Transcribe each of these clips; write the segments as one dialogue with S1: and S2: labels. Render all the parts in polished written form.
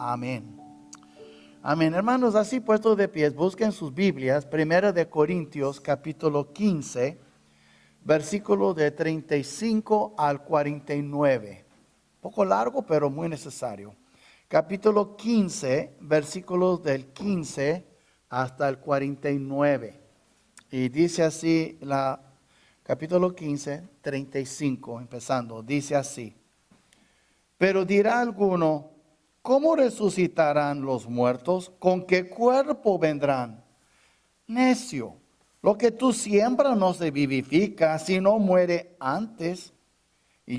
S1: Amén. Amén. Hermanos, así puestos de pies, busquen sus Biblias, 1 Corintios capítulo 15, versículo de 35 al 49. Poco largo, pero muy necesario. Capítulo 15, versículos del 15 hasta el 49. Y dice así, capítulo 15, 35, empezando, dice así. Pero dirá alguno, ¿cómo resucitarán los muertos? ¿Con qué cuerpo vendrán? Necio, lo que tú siembras no se vivifica, sino muere antes. Y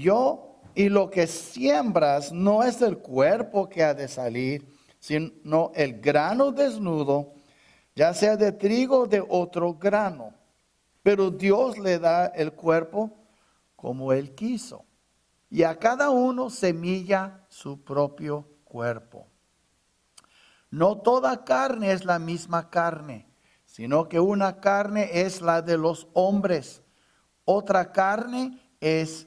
S1: lo que siembras no es el cuerpo que ha de salir, sino el grano desnudo, ya sea de trigo o de otro grano. Pero Dios le da el cuerpo como Él quiso. Y a cada uno semilla su propio cuerpo. No toda carne es la misma carne, sino que una carne es la de los hombres, otra carne es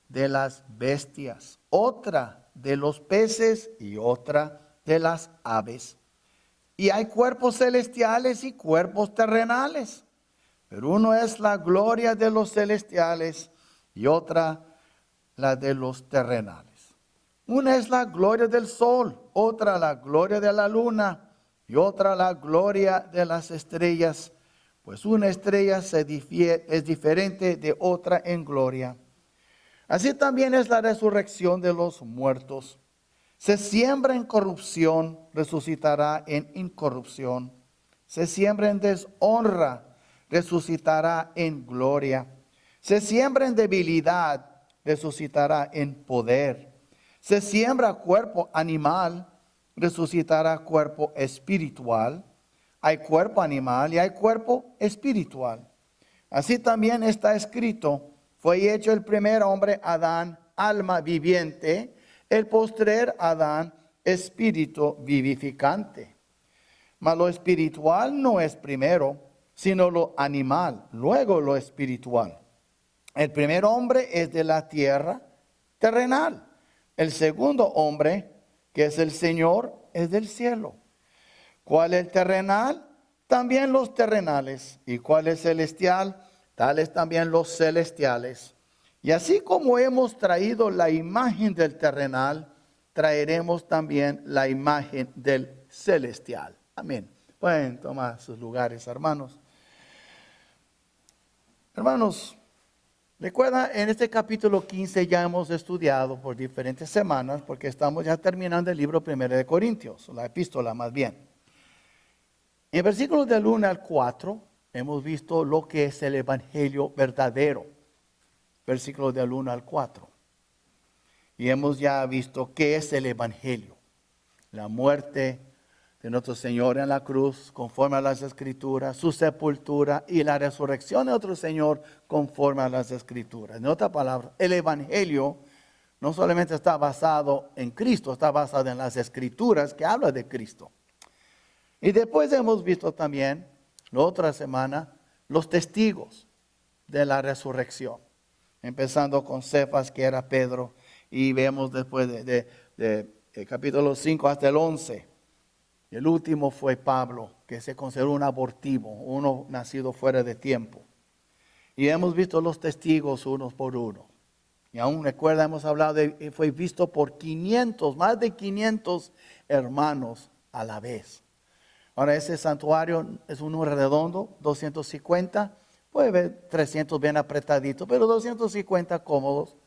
S1: de las bestias, otra de los peces y otra de las aves. Y hay cuerpos celestiales y cuerpos terrenales, pero uno es la gloria de los celestiales y otra la de los terrenales. Una es la gloria del sol, otra la gloria de la luna y otra la gloria de las estrellas, pues una estrella es diferente de otra en gloria. Así también es la resurrección de los muertos. Se siembra en corrupción, resucitará en incorrupción. Se siembra en deshonra, resucitará en gloria. Se siembra en debilidad, resucitará en poder. Se siembra cuerpo animal, resucitará cuerpo espiritual. Hay cuerpo animal y hay cuerpo espiritual. Así también está escrito, fue hecho el primer hombre, Adán, alma viviente, el postrer Adán, espíritu vivificante. Mas lo espiritual no es primero, sino lo animal, luego lo espiritual. El primer hombre es de la tierra terrenal. El segundo hombre, que es el Señor, es del cielo. ¿Cuál es el terrenal? También los terrenales. ¿Y cuál es celestial? Tales también los celestiales. Y así como hemos traído la imagen del terrenal, traeremos también la imagen del celestial. Amén. Pueden tomar sus lugares, hermanos. Hermanos, recuerda, en este capítulo 15 ya hemos estudiado por diferentes semanas, porque estamos ya terminando el libro 1 de Corintios, la epístola más bien. En versículos del 1 al 4 hemos visto lo que es el evangelio verdadero. Versículos del 1 al 4. Y hemos ya visto qué es el evangelio. La muerte de nuestro Señor en la cruz conforme a las Escrituras, su sepultura y la resurrección de nuestro Señor conforme a las Escrituras. En otras palabras, el evangelio no solamente está basado en Cristo, está basado en las Escrituras que hablan de Cristo. Y después hemos visto también, la otra semana, los testigos de la resurrección. Empezando con Cefas, que era Pedro, y vemos después de capítulo 5 hasta el 11. El último fue Pablo, que se consideró un abortivo, uno nacido fuera de tiempo. Y hemos visto los testigos unos por uno. Y aún recuerda, hemos hablado de, fue visto por 500, más de 500 hermanos a la vez. Ahora ese santuario es un número redondo, 250, puede ver 300 bien apretaditos, pero 250 cómodos.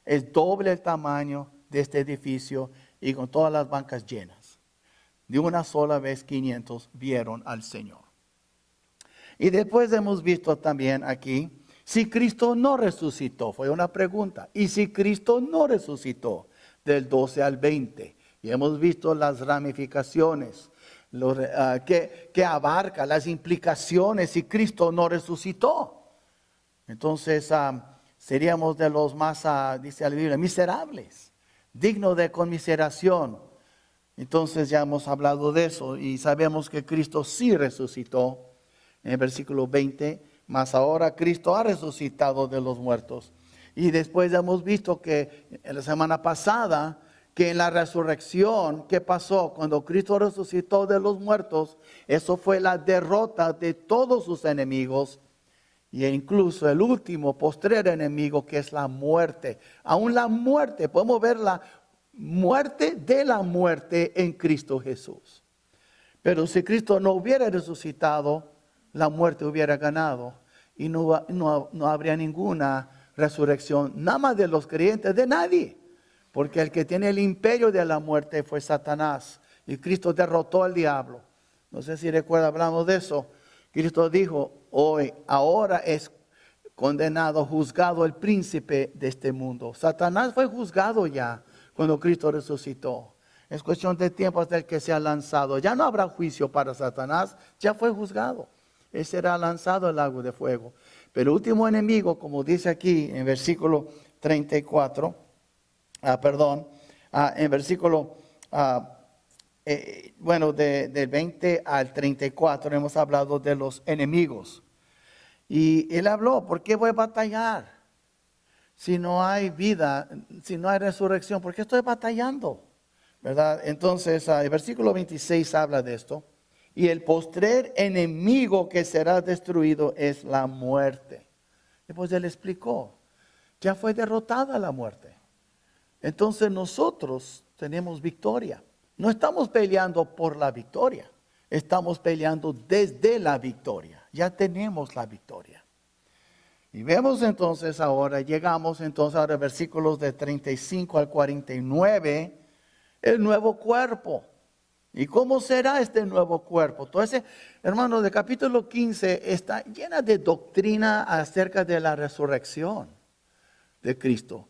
S1: Es doble el tamaño de este edificio y con todas las bancas llenas. De una sola vez 500 vieron al Señor. Y después hemos visto también aquí, si Cristo no resucitó, fue una pregunta. Y si Cristo no resucitó, del 12 al 20. Y hemos visto las ramificaciones. Que abarca las implicaciones si Cristo no resucitó. Entonces seríamos de los más, dice la Biblia, miserables, dignos de conmiseración. Entonces ya hemos hablado de eso y sabemos que Cristo sí resucitó. En el versículo 20, mas ahora Cristo ha resucitado de los muertos. Y después hemos visto que en la semana pasada que en la resurrección, ¿qué pasó? Cuando Cristo resucitó de los muertos, eso fue la derrota de todos sus enemigos, e incluso el último, postrer enemigo, que es la muerte. Aún la muerte, podemos ver la muerte de la muerte en Cristo Jesús. Pero si Cristo no hubiera resucitado, la muerte hubiera ganado y no habría ninguna resurrección, nada más de los creyentes, de nadie. Porque el que tiene el imperio de la muerte fue Satanás. Y Cristo derrotó al diablo. No sé si recuerda, hablamos de eso. Cristo dijo, ahora es condenado, juzgado el príncipe de este mundo. Satanás fue juzgado ya cuando Cristo resucitó. Es cuestión de tiempo hasta el que sea lanzado. Ya no habrá juicio para Satanás, ya fue juzgado. Él será lanzado al lago de fuego. Pero el último enemigo, como dice aquí en versículo 34, en versículo, del 20 al 34 hemos hablado de los enemigos. Y él habló, ¿por qué voy a batallar? Si no hay vida, si no hay resurrección, ¿por qué estoy batallando? ¿Verdad? Entonces, el versículo 26 habla de esto. Y el postrer enemigo que será destruido es la muerte. Después él explicó, ya fue derrotada la muerte. Entonces nosotros tenemos victoria. No estamos peleando por la victoria. Estamos peleando desde la victoria. Ya tenemos la victoria. Y vemos entonces ahora, llegamos entonces a los versículos de 35 al 49, el nuevo cuerpo. ¿Y cómo será este nuevo cuerpo? Entonces, hermanos, el capítulo 15 está llena de doctrina acerca de la resurrección de Cristo.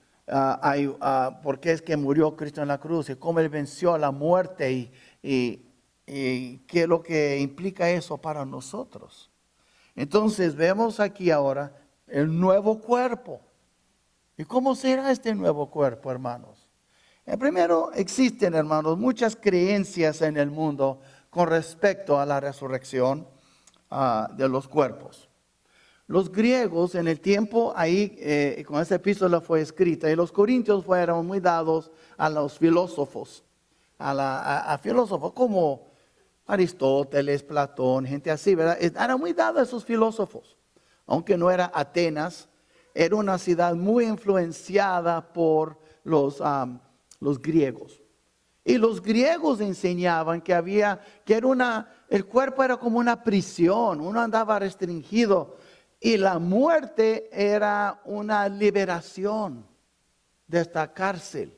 S1: Por qué es que murió Cristo en la cruz y cómo Él venció a la muerte y qué es lo que implica eso para nosotros. Entonces vemos aquí ahora el nuevo cuerpo. ¿Y cómo será este nuevo cuerpo, hermanos? Primero, existen, hermanos, muchas creencias en el mundo con respecto a la resurrección de los cuerpos. Los griegos en el tiempo ahí, con esa epístola fue escrita, y los corintios fueron muy dados a los filósofos, a filósofos como Aristóteles, Platón, gente así, ¿verdad? Eran muy dados a esos filósofos, aunque no era Atenas, era una ciudad muy influenciada por los griegos. Y los griegos enseñaban que el cuerpo era como una prisión, uno andaba restringido. Y la muerte era una liberación de esta cárcel.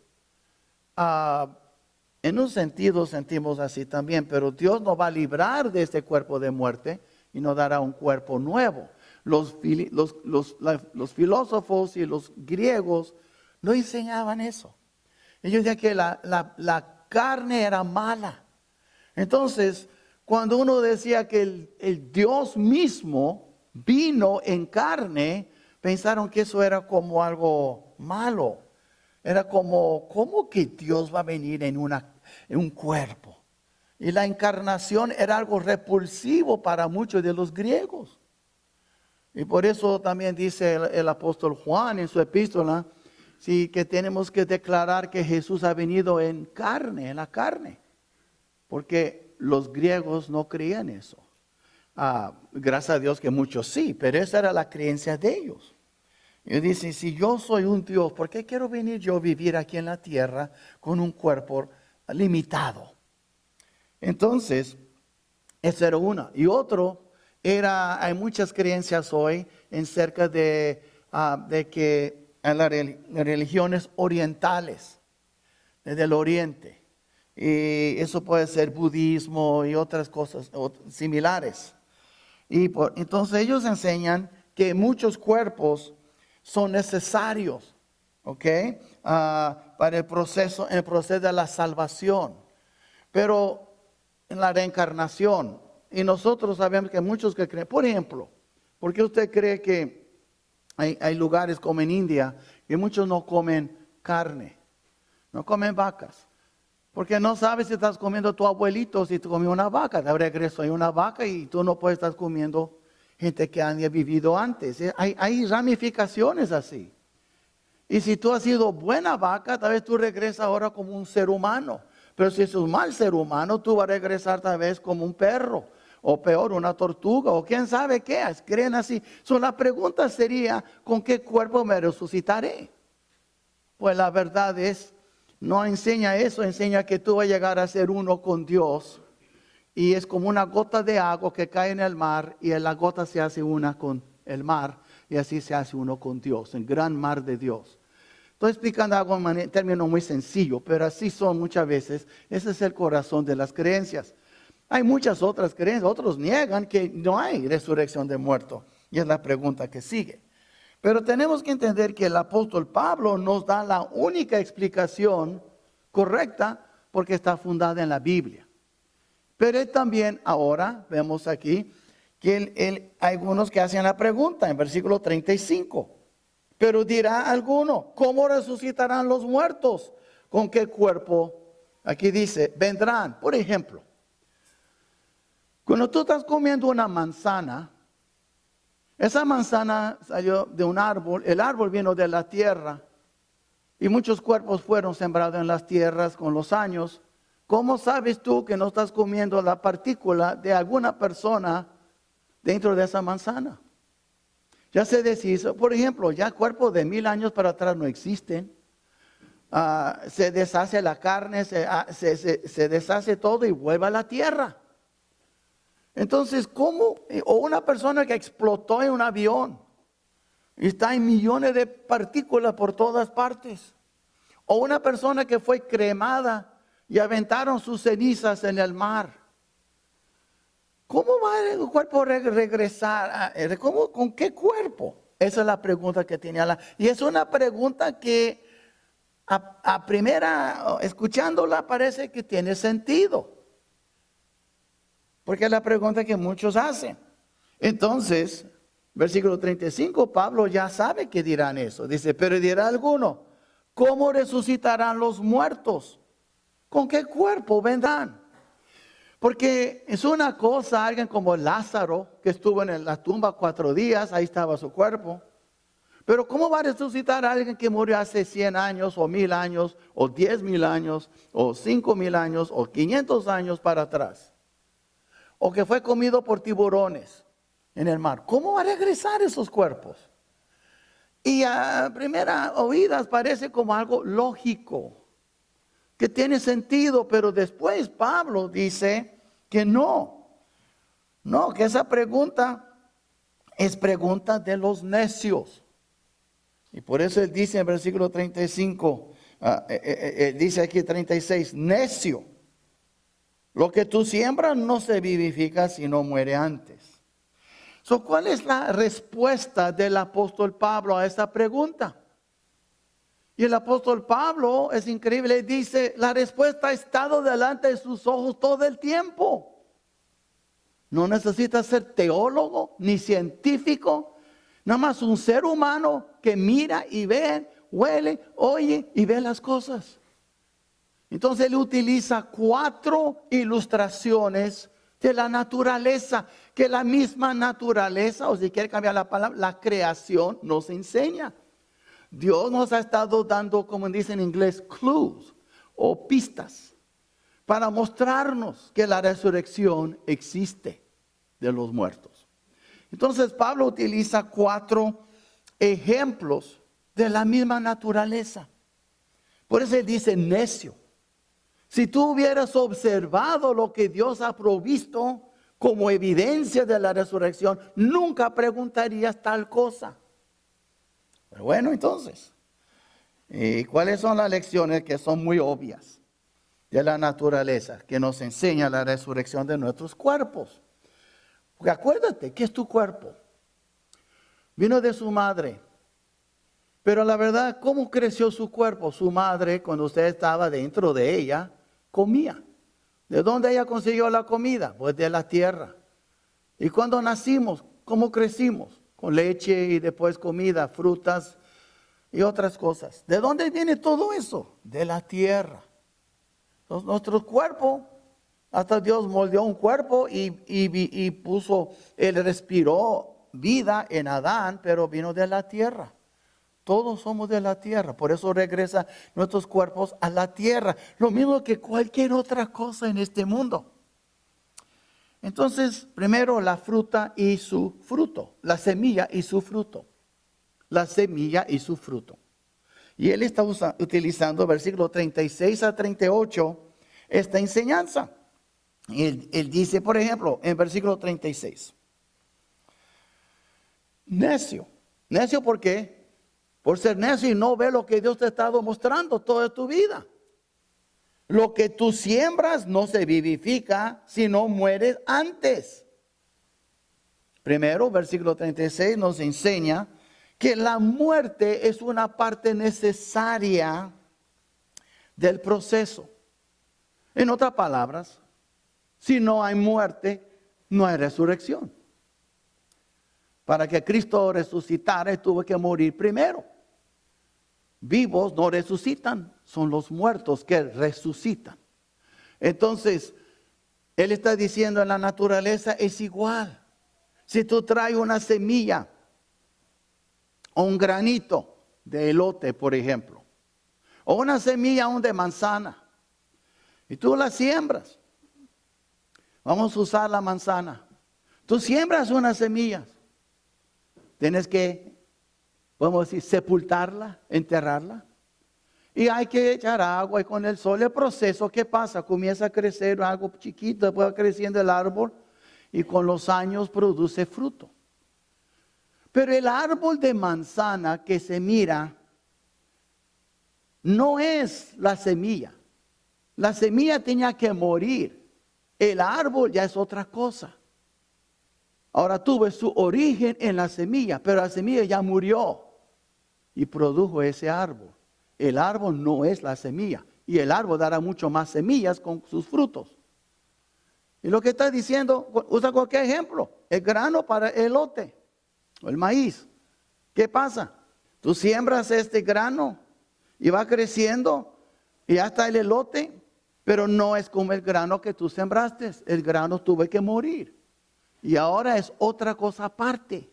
S1: En un sentido sentimos así también, pero Dios nos va a librar de este cuerpo de muerte y nos dará un cuerpo nuevo. Los filósofos y los griegos no enseñaban eso. Ellos decían que la carne era mala. Entonces, cuando uno decía que el Dios mismo vino en carne, pensaron que eso era como algo malo. Era como, ¿cómo que Dios va a venir en un cuerpo? Y la encarnación era algo repulsivo para muchos de los griegos. Y por eso también dice el apóstol Juan en su epístola, sí, que tenemos que declarar que Jesús ha venido en la carne. Porque los griegos no creían eso. Gracias a Dios que muchos sí, pero esa era la creencia de ellos. Ellos dicen, si yo soy un Dios, ¿por qué quiero venir yo a vivir aquí en la tierra con un cuerpo limitado? Entonces, esa era una. Y otro, hay muchas creencias hoy en cerca de que en las religiones orientales, desde el oriente, y eso puede ser budismo y otras cosas similares. Entonces ellos enseñan que muchos cuerpos son necesarios, ¿ok? Para el proceso de la salvación. Pero en la reencarnación, y nosotros sabemos que muchos que creen, por ejemplo, ¿por qué usted cree que hay lugares como en India que muchos no comen carne, no comen vacas? Porque no sabes si estás comiendo tu abuelito, si tú comió una vaca, de regreso hay una vaca y tú no puedes estar comiendo gente que haya vivido antes. Hay ramificaciones así. Y si tú has sido buena vaca, tal vez tú regresas ahora como un ser humano. Pero si es un mal ser humano, tú vas a regresar tal vez como un perro. O peor, una tortuga, o quién sabe qué es. Creen así. La pregunta sería, ¿con qué cuerpo me resucitaré? Pues la verdad es, no enseña eso, enseña que tú vas a llegar a ser uno con Dios. Y es como una gota de agua que cae en el mar y la gota se hace una con el mar. Y así se hace uno con Dios, el gran mar de Dios. Estoy explicando algo en términos muy sencillos, pero así son muchas veces. Ese es el corazón de las creencias. Hay muchas otras creencias, otros niegan que no hay resurrección de muertos. Y es la pregunta que sigue. Pero tenemos que entender que el apóstol Pablo nos da la única explicación correcta porque está fundada en la Biblia. Pero él también ahora, vemos aquí, que hay algunos que hacen la pregunta en versículo 35. Pero dirá alguno, ¿cómo resucitarán los muertos? ¿Con qué cuerpo? Aquí dice, vendrán. Por ejemplo, cuando tú estás comiendo una manzana, esa manzana salió de un árbol, el árbol vino de la tierra y muchos cuerpos fueron sembrados en las tierras con los años. ¿Cómo sabes tú que no estás comiendo la partícula de alguna persona dentro de esa manzana? Ya se deshizo, por ejemplo, ya cuerpos de 1000 años para atrás no existen. Se deshace la carne, se deshace todo y vuelve a la tierra. Entonces, ¿cómo? O una persona que explotó en un avión y está en millones de partículas por todas partes. O una persona que fue cremada y aventaron sus cenizas en el mar. ¿Cómo va el cuerpo a regresar? ¿Con qué cuerpo? Esa es la pregunta que tiene Alan. Y es una pregunta que a primera, escuchándola, parece que tiene sentido. Porque es la pregunta que muchos hacen. Entonces, versículo 35, Pablo ya sabe que dirán eso. Dice, pero dirá alguno, ¿cómo resucitarán los muertos? ¿Con qué cuerpo vendrán? Porque es una cosa, alguien como Lázaro, que estuvo en la tumba 4 días, ahí estaba su cuerpo. Pero ¿cómo va a resucitar a alguien que murió hace 100 años, o 1000 años, o 10,000 años, o 5000 años, o 500 años para atrás? O que fue comido por tiburones en el mar. ¿Cómo va a regresar esos cuerpos? Y a primera oídas parece como algo lógico, que tiene sentido, pero después Pablo dice que no, que esa pregunta es pregunta de los necios. Y por eso él dice en versículo 35, dice aquí 36, necio, lo que tú siembras no se vivifica sino muere antes. ¿Cuál es la respuesta del apóstol Pablo a esta pregunta? Y el apóstol Pablo, es increíble, dice, la respuesta ha estado delante de sus ojos todo el tiempo. No necesitas ser teólogo ni científico, nada más un ser humano que mira y ve, huele, oye y ve las cosas. Entonces él utiliza 4 ilustraciones de la naturaleza, que la misma naturaleza, o si quiere cambiar la palabra, la creación nos enseña. Dios nos ha estado dando, como dice en inglés, clues o pistas para mostrarnos que la resurrección existe de los muertos. Entonces Pablo utiliza 4 ejemplos de la misma naturaleza. Por eso él dice necio. Si tú hubieras observado lo que Dios ha provisto como evidencia de la resurrección, nunca preguntarías tal cosa. Pero bueno, entonces, ¿cuáles son las lecciones que son muy obvias de la naturaleza que nos enseña la resurrección de nuestros cuerpos? Porque acuérdate, ¿qué es tu cuerpo? Vino de su madre. Pero la verdad, ¿cómo creció su cuerpo? Su madre, cuando usted estaba dentro de ella, comía. ¿De dónde ella consiguió la comida? Pues de la tierra. Y cuando nacimos, ¿cómo crecimos? Con leche y después comida, frutas y otras cosas. ¿De dónde viene todo eso? De la tierra. Entonces, nuestro cuerpo, hasta Dios moldeó un cuerpo y puso, Él respiró vida en Adán, pero vino de la tierra. Todos somos de la tierra, por eso regresa nuestros cuerpos a la tierra. Lo mismo que cualquier otra cosa en este mundo. Entonces, primero la fruta y su fruto, la semilla y su fruto. La semilla y su fruto. Y él está utilizando versículo 36 a 38 esta enseñanza. Él dice, por ejemplo, en versículo 36. Necio. Necio, ¿por qué? Por ser necio y no ver lo que Dios te ha estado mostrando toda tu vida. Lo que tú siembras no se vivifica si no mueres antes. Primero, versículo 36 nos enseña que la muerte es una parte necesaria del proceso. En otras palabras, si no hay muerte, no hay resurrección. Para que Cristo resucitara, tuvo que morir primero. Vivos no resucitan, son los muertos que resucitan. Entonces, él está diciendo en la naturaleza es igual. Si tú traes una semilla o un granito de elote, por ejemplo, o una semilla aún de manzana, y tú la siembras, vamos a usar la manzana. Tú siembras unas semillas, tienes que, podemos decir, sepultarla, enterrarla. Y hay que echar agua y con el sol el proceso, ¿qué pasa? Comienza a crecer algo chiquito, después va creciendo el árbol y con los años produce fruto. Pero el árbol de manzana que se mira no es la semilla. La semilla tenía que morir. El árbol ya es otra cosa. Ahora tuvo su origen en la semilla, pero la semilla ya murió y produjo ese árbol. El árbol no es la semilla y el árbol dará mucho más semillas con sus frutos. Y lo que está diciendo, usa cualquier ejemplo, el grano para el elote o el maíz. ¿Qué pasa? Tú siembras este grano y va creciendo y ya está el elote, pero no es como el grano que tú sembraste. El grano tuvo que morir y ahora es otra cosa aparte.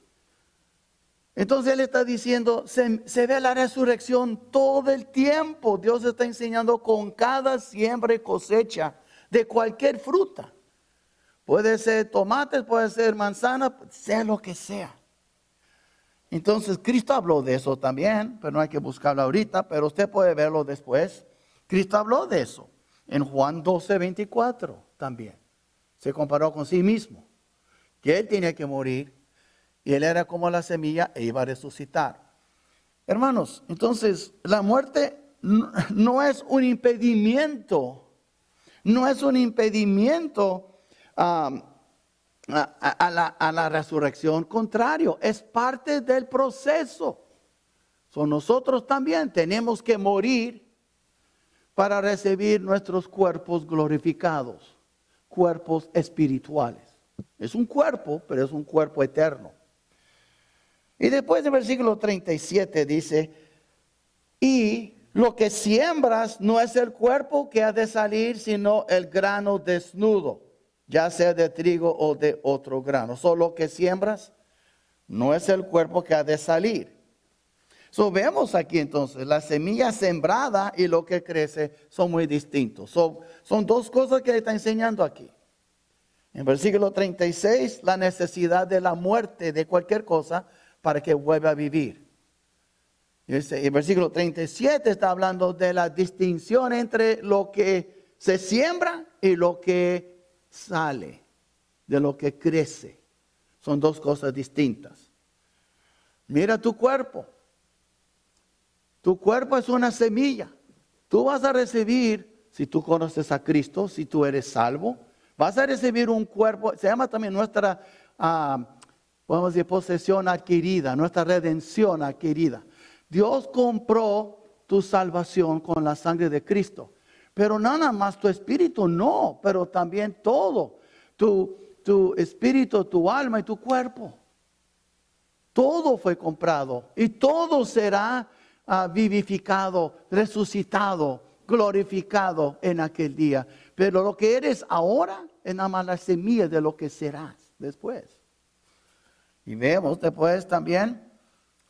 S1: Entonces él está diciendo, se ve la resurrección todo el tiempo. Dios está enseñando con cada siembra y cosecha de cualquier fruta. Puede ser tomates, puede ser manzana, sea lo que sea. Entonces Cristo habló de eso también, pero no hay que buscarlo ahorita, pero usted puede verlo después. Cristo habló de eso en Juan 12:24 también. Se comparó con sí mismo, que él tenía que morir. Y él era como la semilla e iba a resucitar. Hermanos, entonces la muerte no es un impedimento. No es un impedimento a la resurrección. Contrario, es parte del proceso. Nosotros también tenemos que morir para recibir nuestros cuerpos glorificados. Cuerpos espirituales. Es un cuerpo, pero es un cuerpo eterno. Y después del versículo 37 dice, y lo que siembras no es el cuerpo que ha de salir, sino el grano desnudo, ya sea de trigo o de otro grano. Solo lo que siembras no es el cuerpo que ha de salir. Vemos aquí entonces, la semilla sembrada y lo que crece son muy distintos. Son dos cosas que le está enseñando aquí. En versículo 36, la necesidad de la muerte de cualquier cosa para que vuelva a vivir. El versículo 37 está hablando de la distinción entre lo que se siembra y lo que sale, de lo que crece. Son dos cosas distintas. Mira tu cuerpo. Tu cuerpo es una semilla. Tú vas a recibir, si tú conoces a Cristo, si tú eres salvo, vas a recibir un cuerpo, se llama también nuestra podemos decir posesión adquirida, nuestra redención adquirida. Dios compró tu salvación con la sangre de Cristo. Pero nada más tu espíritu no, pero también todo. Tu espíritu, tu alma y tu cuerpo. Todo fue comprado y todo será vivificado, resucitado, glorificado en aquel día. Pero lo que eres ahora es nada más la semilla de lo que serás después. Y vemos después también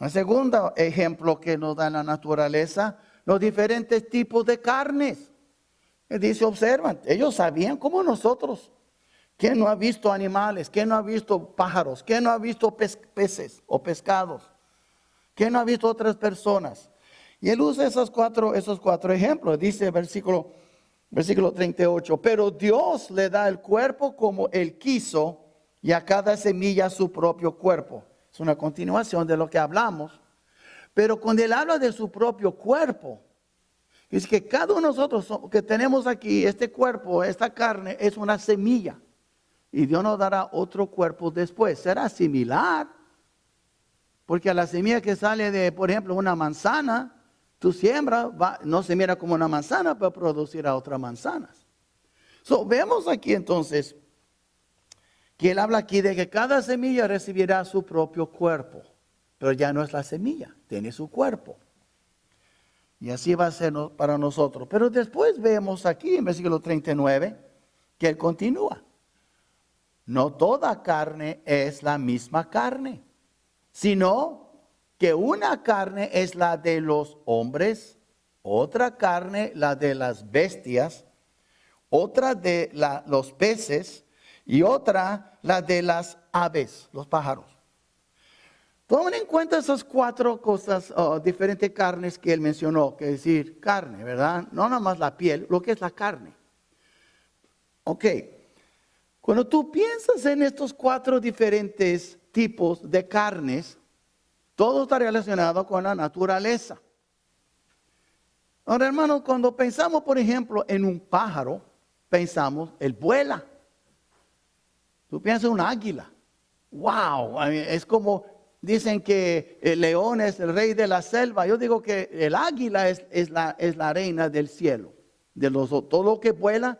S1: Un segundo ejemplo que nos da la naturaleza, los diferentes tipos de carnes. Él dice, observan, ellos sabían como nosotros. ¿Quién no ha visto animales? ¿Quién no ha visto pájaros? ¿Quién no ha visto peces o pescados? ¿Quién no ha visto otras personas? Y él usa esos cuatro ejemplos. Dice versículo 38, pero Dios le da el cuerpo como Él quiso y a cada semilla su propio cuerpo. Es una continuación de lo que hablamos. Pero cuando Él habla de su propio cuerpo, es que cada uno de nosotros que tenemos aquí, este cuerpo, esta carne, es una semilla. Y Dios nos dará otro cuerpo después. Será similar. Porque a la semilla que sale de, por ejemplo, una manzana, tu siembra no se mira como una manzana, pero producirá otras manzanas. Vemos aquí entonces que él habla aquí de que cada semilla recibirá su propio cuerpo. Pero ya no es la semilla, tiene su cuerpo. Y así va a ser para nosotros. Pero después vemos aquí en versículo 39 que él continúa. No toda carne es la misma carne, sino que una carne es la de los hombres, otra carne la de las bestias, otra de los peces y otra la de las aves, los pájaros. Tomen en cuenta esas cuatro cosas, diferentes carnes que él mencionó, que es decir, carne, ¿verdad? No nada más la piel, lo que es la carne. Ok. Cuando tú piensas en estos cuatro diferentes tipos de carnes, todo está relacionado con la naturaleza. Ahora, hermanos, cuando pensamos, por ejemplo, en un pájaro, pensamos, él vuela. Tú piensas en un águila. ¡Wow! Es como, dicen que el león es el rey de la selva. Yo digo que el águila es la reina del cielo. Todo lo que vuela,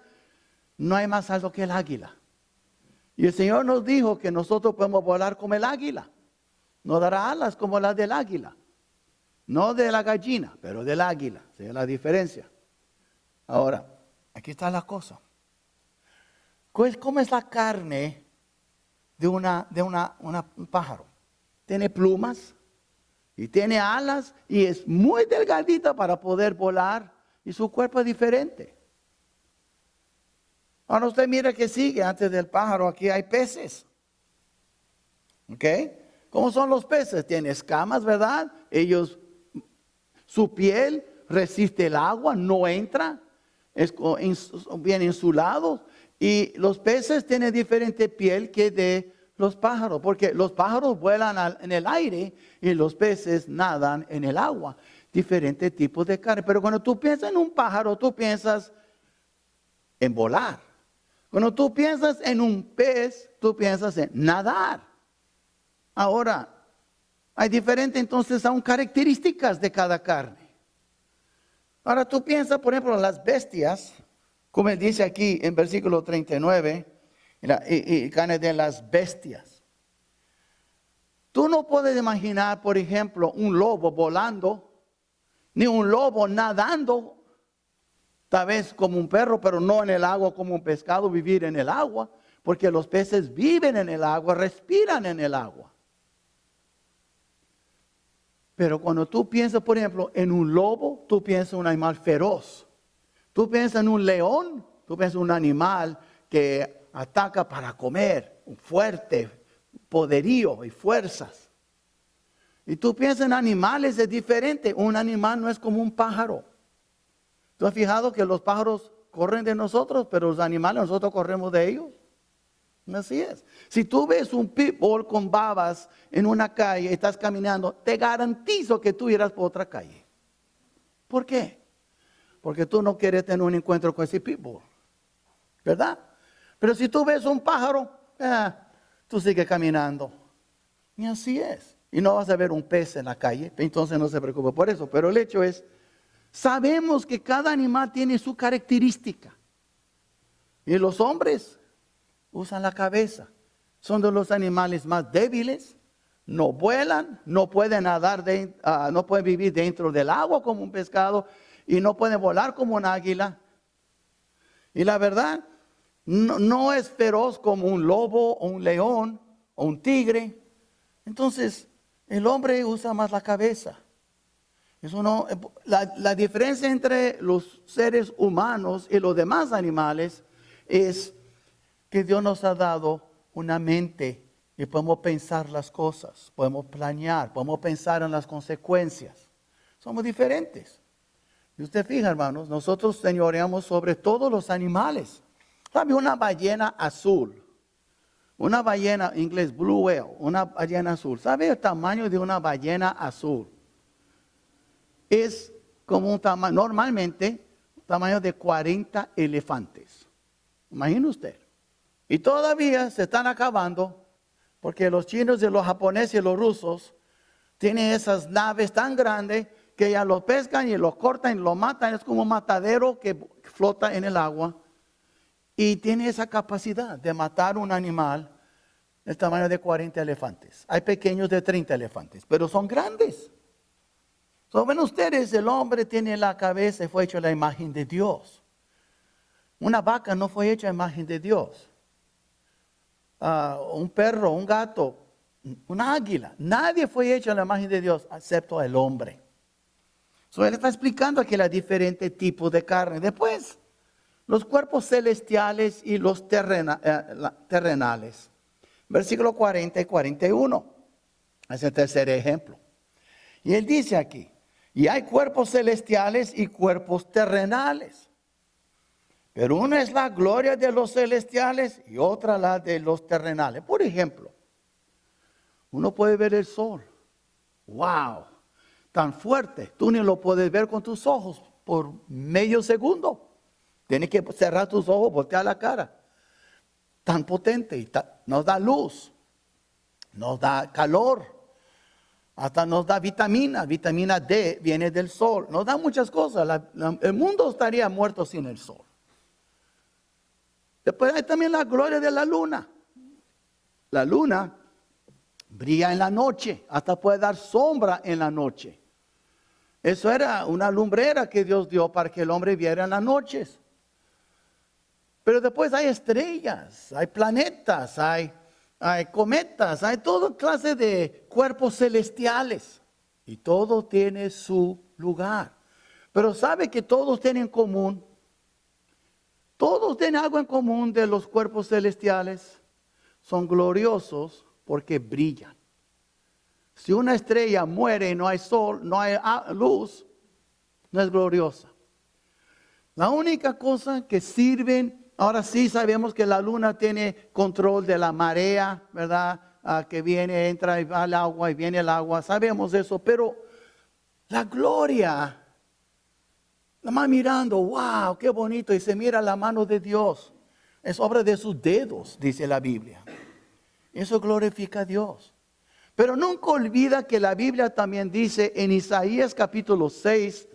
S1: no hay más alto que el águila. Y el Señor nos dijo que nosotros podemos volar como el águila. Nos dará alas como las del águila. No de la gallina, pero del águila. Esa es la diferencia. Ahora, aquí está la cosa. ¿Cómo es la carne de un pájaro? Tiene plumas y tiene alas y es muy delgadita para poder volar y su cuerpo es diferente. Ahora usted mira que sigue antes del pájaro, aquí hay peces. ¿Ok? ¿Cómo son los peces? Tienen escamas, ¿verdad? Su piel resiste el agua, no entra, es bien insulados. Y los peces tienen diferente piel que de los pájaros, porque los pájaros vuelan en el aire y los peces nadan en el agua. Diferentes tipos de carne. Pero cuando tú piensas en un pájaro, tú piensas en volar. Cuando tú piensas en un pez, tú piensas en nadar. Ahora, hay diferentes entonces aún características de cada carne. Ahora tú piensas, por ejemplo, en las bestias, como él dice aquí en versículo 39, y carne de las bestias. Tú no puedes imaginar, por ejemplo, un lobo volando, ni un lobo nadando, tal vez como un perro, pero no en el agua como un pescado, vivir en el agua, porque los peces viven en el agua, respiran en el agua. Pero cuando tú piensas, por ejemplo, en un lobo, tú piensas en un animal feroz. Tú piensas en un león, tú piensas en un animal que ataca para comer, fuerte, poderío y fuerzas. Y tú piensas en animales, es diferente. Un animal no es como un pájaro. ¿Tú has fijado que los pájaros corren de nosotros, pero los animales nosotros corremos de ellos? Así es. Si tú ves un pitbull con babas en una calle y estás caminando, te garantizo que tú irás por otra calle. ¿Por qué? Porque tú no quieres tener un encuentro con ese pitbull, ¿verdad? Pero si tú ves un pájaro, tú sigues caminando. Y así es. Y no vas a ver un pez en la calle, entonces no se preocupe por eso. Pero el hecho es, sabemos que cada animal tiene su característica. Y los hombres usan la cabeza. Son de los animales más débiles. No vuelan, no pueden nadar, no pueden vivir dentro del agua como un pescado y no pueden volar como un águila. Y la verdad, no es feroz como un lobo o un león o un tigre. Entonces, El hombre usa más la cabeza. Eso no, la diferencia entre los seres humanos y los demás animales es que Dios nos ha dado una mente y podemos pensar las cosas, podemos planear, podemos pensar en las consecuencias. Somos diferentes. Y usted fija, hermanos, nosotros señoreamos sobre todos los animales. ¿Sabe? Una ballena azul, una ballena, en inglés blue whale, una ballena azul. ¿Sabe el tamaño de una ballena azul? Es como un tamaño, normalmente, un tamaño de 40 elefantes. Imagine usted. Y todavía se están acabando porque los chinos y los japoneses y los rusos tienen esas naves tan grandes que ya los pescan y los cortan y los matan. Es como un matadero que flota en el agua. Y tiene esa capacidad de matar un animal del tamaño de 40 elefantes. Hay pequeños de 30 elefantes, pero son grandes. Ven ustedes, el hombre tiene la cabeza y fue hecho a la imagen de Dios. Una vaca no fue hecha a imagen de Dios. Un perro, un gato, una águila. Nadie fue hecho a la imagen de Dios, excepto el hombre. Él está explicando aquí los diferentes tipos de carne. Después, los cuerpos celestiales y los terrenales. Versículo 40 y 41. Es el tercer ejemplo. Y él dice aquí, y hay cuerpos celestiales y cuerpos terrenales. Pero una es la gloria de los celestiales y otra la de los terrenales. Por ejemplo, uno puede ver el sol. ¡Wow! Tan fuerte. Tú ni lo puedes ver con tus ojos por medio segundo. Tienes que cerrar tus ojos, voltear la cara. Tan potente. Y nos da luz. Nos da calor. Hasta nos da vitamina. Vitamina D viene del sol. Nos da muchas cosas. El mundo estaría muerto sin el sol. Después hay también la gloria de la luna. La luna brilla en la noche. Hasta puede dar sombra en la noche. Eso era una lumbrera que Dios dio para que el hombre viera en las noches. Pero después hay estrellas, hay planetas, hay cometas, hay toda clase de cuerpos celestiales. Y todo tiene su lugar. Pero ¿sabe que todos tienen en común? Todos tienen algo en común de los cuerpos celestiales. Son gloriosos porque brillan. Si una estrella muere y no hay sol, no hay luz, no es gloriosa. La única cosa que sirven, ahora sí sabemos que la luna tiene control de la marea, ¿verdad? Que viene, entra y va el agua y viene el agua, sabemos eso, pero la gloria, la más mirando, wow, qué bonito, y se mira la mano de Dios. Es obra de sus dedos, dice la Biblia. Eso glorifica a Dios. Pero nunca olvida que la Biblia también dice en Isaías capítulo 6,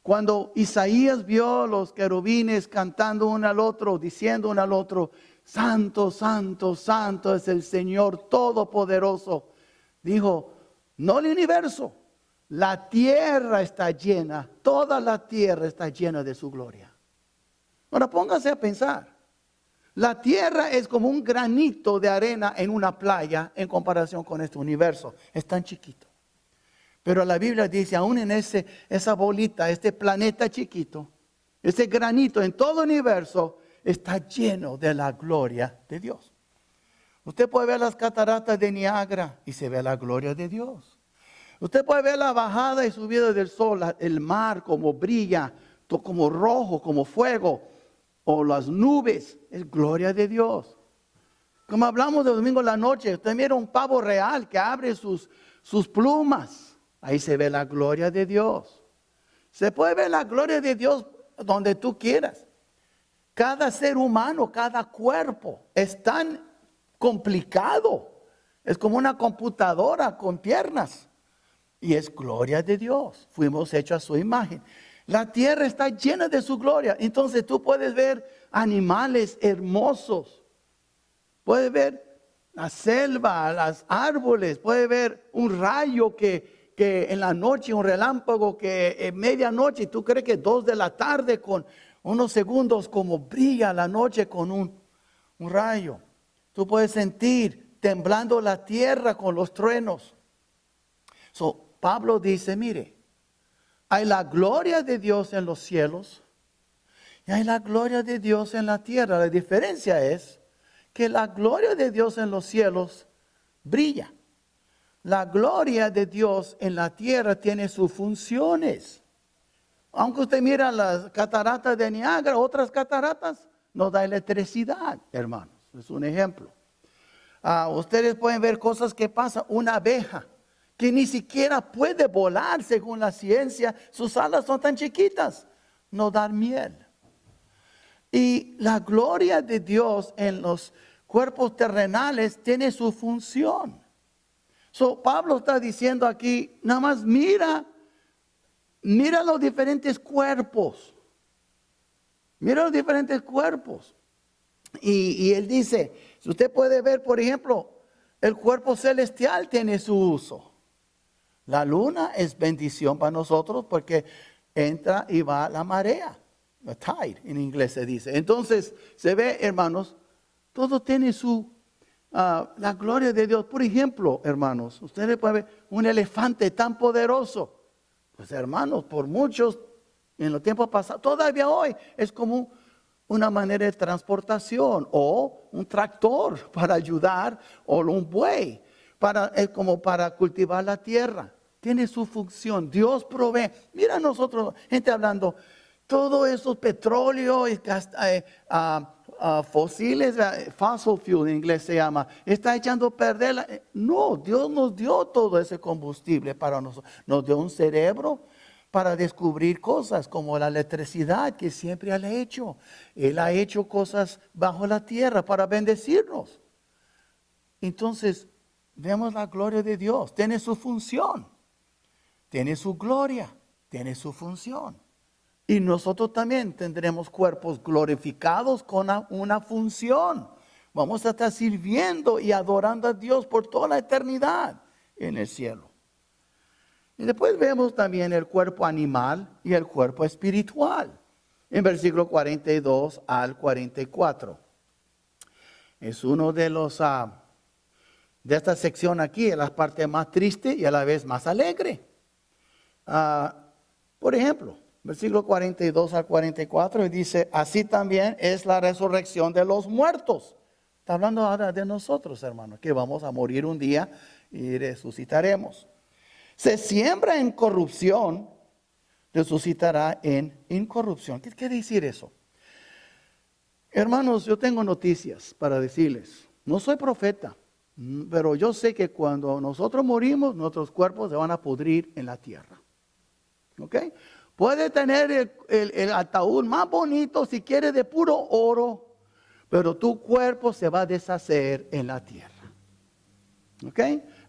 S1: cuando Isaías vio los querubines cantando uno al otro, diciendo uno al otro, Santo, Santo, Santo es el Señor Todopoderoso. Dijo, no el universo, la tierra está llena, toda la tierra está llena de su gloria. Ahora póngase a pensar. La tierra es como un granito de arena en una playa en comparación con este universo. Es tan chiquito. Pero la Biblia dice, aún en esa bolita, este planeta chiquito, ese granito en todo el universo está lleno de la gloria de Dios. Usted puede ver las cataratas de Niágara y se ve la gloria de Dios. Usted puede ver la bajada y subida del sol, el mar como brilla, como rojo, como fuego. O las nubes, es gloria de Dios. Como hablamos de domingo en la noche, usted mira un pavo real que abre sus plumas. Ahí se ve la gloria de Dios. Se puede ver la gloria de Dios donde tú quieras. Cada ser humano, cada cuerpo es tan complicado. Es como una computadora con piernas. Y es gloria de Dios. Fuimos hechos a su imagen. La tierra está llena de su gloria. Entonces tú puedes ver animales hermosos. Puedes ver la selva, los árboles. Puedes ver un rayo que en la noche, un relámpago que en medianoche, tú crees que 2 de la tarde con unos segundos como brilla la noche con un rayo. Tú puedes sentir temblando la tierra con los truenos. So, Pablo dice, mire, hay la gloria de Dios en los cielos y hay la gloria de Dios en la tierra. La diferencia es que la gloria de Dios en los cielos brilla. La gloria de Dios en la tierra tiene sus funciones. Aunque usted mira las cataratas de Niágara, otras cataratas, nos da electricidad, hermanos. Es un ejemplo. Ustedes pueden ver cosas que pasan. Una abeja que ni siquiera puede volar según la ciencia. Sus alas son tan chiquitas. Nos dan miel. Y la gloria de Dios en los cuerpos terrenales tiene su función. So, Pablo está diciendo aquí, nada más mira los diferentes cuerpos. Mira los diferentes cuerpos. Y él dice, si usted puede ver, por ejemplo, el cuerpo celestial tiene su uso. La luna es bendición para nosotros porque entra y va la marea. La tide en inglés se dice. Entonces, se ve, hermanos, todo tiene su, la gloria de Dios. Por ejemplo, hermanos, ustedes pueden ver un elefante tan poderoso. Pues hermanos, por muchos, en los tiempos pasados, todavía hoy, es como una manera de transportación o un tractor para ayudar o un buey, como para cultivar la tierra. Tiene su función, Dios provee. Mira nosotros, gente hablando, todo eso petróleo y fósiles, fossil fuel en inglés se llama, está echando a perder. No, Dios nos dio todo ese combustible para nosotros. Nos dio un cerebro para descubrir cosas como la electricidad que siempre Él ha hecho. Él ha hecho cosas bajo la tierra para bendecirnos. Entonces, vemos la gloria de Dios. Tiene su función. Tiene su gloria. Tiene su función. Y nosotros también tendremos cuerpos glorificados con una función. Vamos a estar sirviendo y adorando a Dios por toda la eternidad en el cielo. Y después vemos también el cuerpo animal y el cuerpo espiritual. En versículo 42 al 44. Es uno de los, de esta sección aquí, es la parte más triste y a la vez más alegre. Por ejemplo, versículo 42 al 44 dice, así también es la resurrección de los muertos. Está hablando ahora de nosotros, hermanos, que vamos a morir un día y resucitaremos. Se siembra en corrupción, resucitará en incorrupción. ¿Qué quiere decir eso? Hermanos, yo tengo noticias para decirles. No soy profeta, pero yo sé que cuando nosotros morimos, nuestros cuerpos se van a pudrir en la tierra. ¿Ok? Puede tener el ataúd más bonito si quiere de puro oro, pero tu cuerpo se va a deshacer en la tierra. ¿Ok?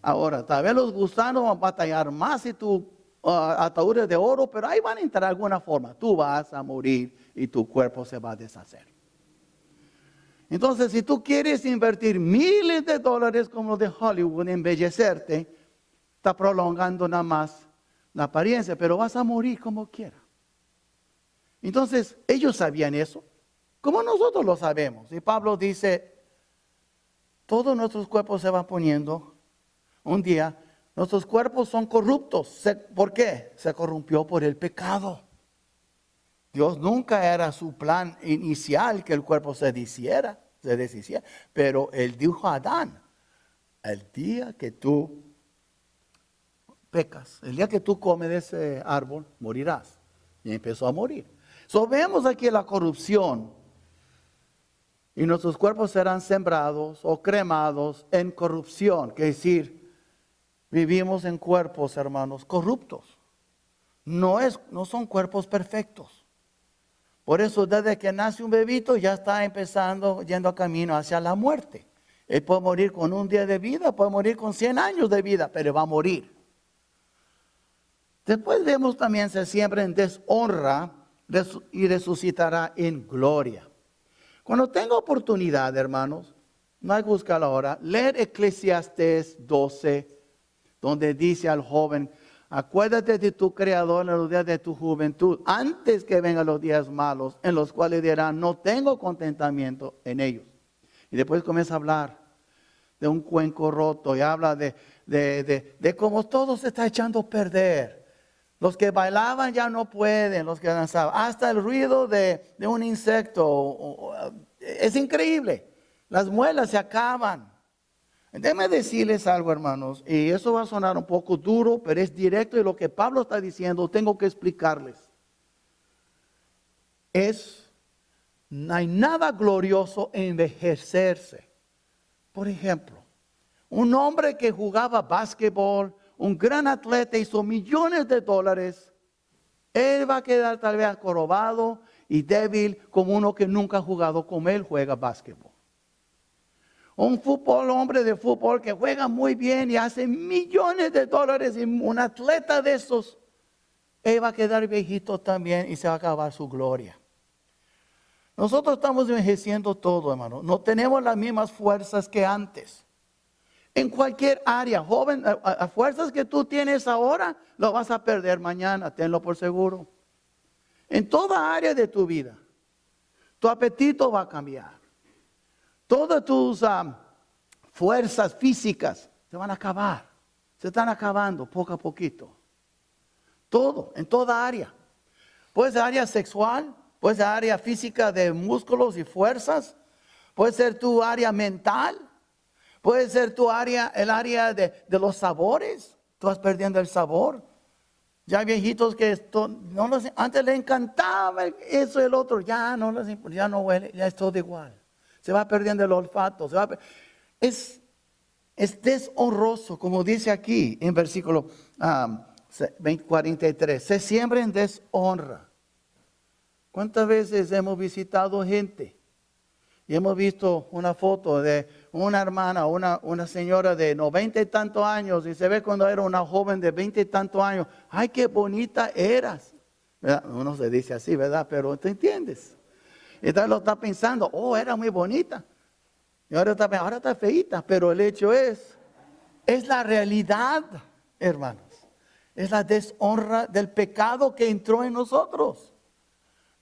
S1: Ahora, tal vez los gusanos van a batallar más si tu ataúd es de oro, pero ahí van a entrar de alguna forma. Tú vas a morir y tu cuerpo se va a deshacer. Entonces, si tú quieres invertir miles de dólares como los de Hollywood en embellecerte, está prolongando nada más la apariencia, pero vas a morir como quiera. Entonces, ellos sabían eso, como nosotros lo sabemos. Y Pablo dice, todos nuestros cuerpos se van poniendo un día. Nuestros cuerpos son corruptos. ¿Por qué? Se corrompió por el pecado. Dios nunca era su plan inicial que el cuerpo se deshiciera, pero Él dijo a Adán, el día que tú pecas, el día que tú comes de ese árbol, morirás. Y empezó a morir. So, vemos aquí la corrupción. Y nuestros cuerpos serán sembrados o cremados en corrupción. Que es decir, vivimos en cuerpos, hermanos, corruptos. No son cuerpos perfectos. Por eso, desde que nace un bebito, ya está empezando, yendo a camino hacia la muerte. Él puede morir con un día de vida, puede morir con 100 años de vida, pero va a morir. Después vemos también se siembra en deshonra y resucitará en gloria. Cuando tenga oportunidad, hermanos, no hay que buscar ahora, leer Eclesiastés 12, donde dice al joven, acuérdate de tu Creador en los días de tu juventud, antes que vengan los días malos, en los cuales dirán, no tengo contentamiento en ellos. Y después comienza a hablar de un cuenco roto y habla de cómo todo se está echando a perder. Los que bailaban ya no pueden, los que danzaban. Hasta el ruido de un insecto. Es increíble. Las muelas se acaban. Déjenme decirles algo, hermanos, y eso va a sonar un poco duro, pero es directo y lo que Pablo está diciendo, tengo que explicarles. No hay nada glorioso en envejecerse. Por ejemplo, un hombre que jugaba básquetbol, un gran atleta, hizo millones de dólares, él va a quedar tal vez acorobado y débil como uno que nunca ha jugado como él juega básquetbol. Un hombre de fútbol que juega muy bien y hace millones de dólares y un atleta de esos, él va a quedar viejito también y se va a acabar su gloria. Nosotros estamos envejeciendo todo, hermano. No tenemos las mismas fuerzas que antes. En cualquier área, joven, a fuerzas que tú tienes ahora, lo vas a perder mañana, tenlo por seguro. En toda área de tu vida, tu apetito va a cambiar. Todas tus fuerzas físicas se van a acabar. Se están acabando poco a poquito. Todo, en toda área. Puede ser área sexual, puede ser área física de músculos y fuerzas. Puede ser tu área mental. Puede ser tu área, el área de los sabores. Tú vas perdiendo el sabor. Ya hay viejitos que antes les encantaba eso y el otro. Ya no huele, ya es todo igual. Se va perdiendo el olfato. Es deshonroso, como dice aquí en versículo 43. Se siembra en deshonra. ¿Cuántas veces hemos visitado gente? Y hemos visto una foto de una hermana, una señora de 90 y tantos años, y se ve cuando era una joven de 20 y tantos años. ¡Ay, qué bonita eras! ¿Verdad? Uno se dice así, ¿verdad? Pero ¿te entiendes? Y entonces lo está pensando, era muy bonita. Y ahora está feíta, pero el hecho es la realidad, hermanos. Es la deshonra del pecado que entró en nosotros.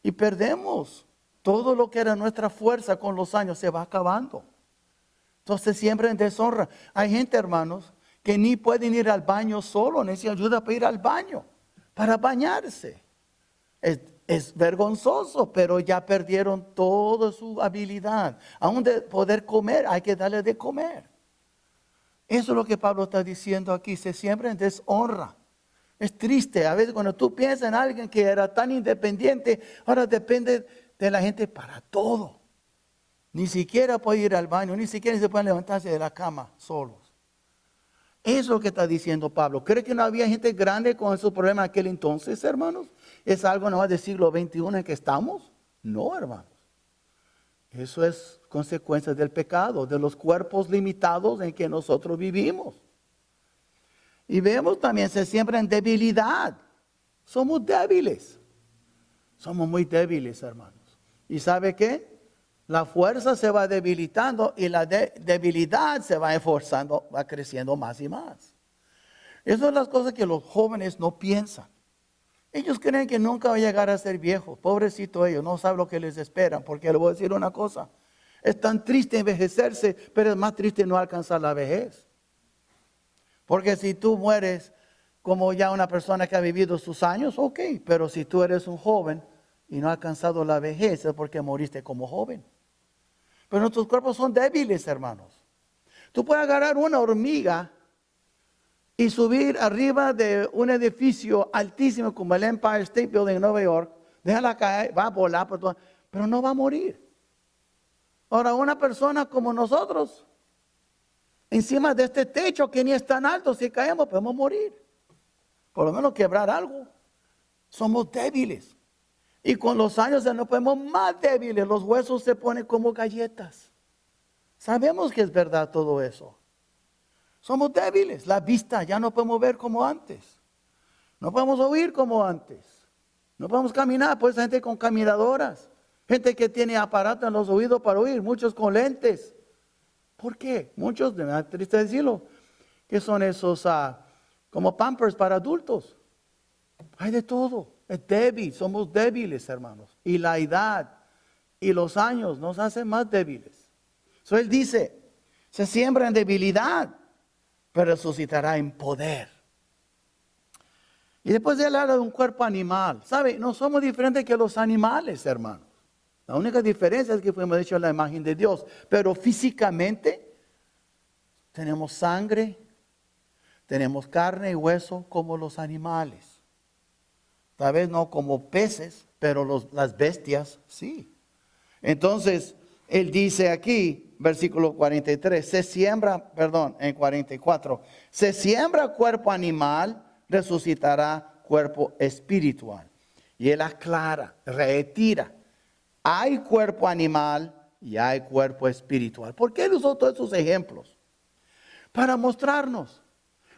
S1: Y perdemos. Todo lo que era nuestra fuerza con los años se va acabando. Entonces siempre en deshonra. Hay gente, hermanos, que ni pueden ir al baño solo, necesitan ayuda para ir al baño, para bañarse. Es vergonzoso, pero ya perdieron toda su habilidad. Aún de poder comer, hay que darle de comer. Eso es lo que Pablo está diciendo aquí. Se siembra en deshonra. Es triste. A veces cuando tú piensas en alguien que era tan independiente, ahora depende de la gente para todo. Ni siquiera puede ir al baño, ni siquiera se pueden levantarse de la cama solos. Eso es lo que está diciendo Pablo. ¿Cree que no había gente grande con esos problemas en aquel entonces, hermanos? ¿Es algo nomás del siglo XXI en que estamos? No, hermanos. Eso es consecuencia del pecado, de los cuerpos limitados en que nosotros vivimos. Y vemos también, se siembra en debilidad. Somos débiles. Somos muy débiles, hermanos. ¿Y sabe qué? La fuerza se va debilitando y la debilidad se va esforzando, va creciendo más y más. Esas son las cosas que los jóvenes no piensan. Ellos creen que nunca va a llegar a ser viejos. Pobrecito ellos, no saben lo que les esperan. Porque les voy a decir una cosa. Es tan triste envejecerse, pero es más triste no alcanzar la vejez. Porque si tú mueres como ya una persona que ha vivido sus años, ok. Pero si tú eres un joven y no has alcanzado la vejez, es porque moriste como joven. Pero nuestros cuerpos son débiles, hermanos. Tú puedes agarrar una hormiga y subir arriba de un edificio altísimo como el Empire State Building en Nueva York, déjala caer, va a volar, pero no va a morir. Ahora, una persona como nosotros, encima de este techo que ni es tan alto, si caemos podemos morir. Por lo menos quebrar algo. Somos débiles. Y con los años ya nos ponemos más débiles, los huesos se ponen como galletas. Sabemos que es verdad todo eso. Somos débiles, la vista ya no podemos ver como antes. No podemos oír como antes. No podemos caminar, pues hay gente con caminadoras. Gente que tiene aparato en los oídos para oír, muchos con lentes. ¿Por qué? Muchos, me da triste decirlo, que son esos como Pampers para adultos. Hay de todo. Es débil, somos débiles, hermanos. Y la edad y los años nos hacen más débiles. So él dice, Se siembra en debilidad, pero resucitará en poder. Y después él habla de un cuerpo animal. ¿Sabe? No somos diferentes que los animales, hermanos. La única diferencia es que fuimos hechos a la imagen de Dios. Pero físicamente tenemos sangre, tenemos carne y hueso como los animales. Tal vez no como peces, pero las bestias sí. Entonces, él dice aquí, versículo 43, en 44, se siembra cuerpo animal, resucitará cuerpo espiritual. Y él aclara, retira. Hay cuerpo animal y hay cuerpo espiritual. ¿Por qué él usó todos esos ejemplos? Para mostrarnos.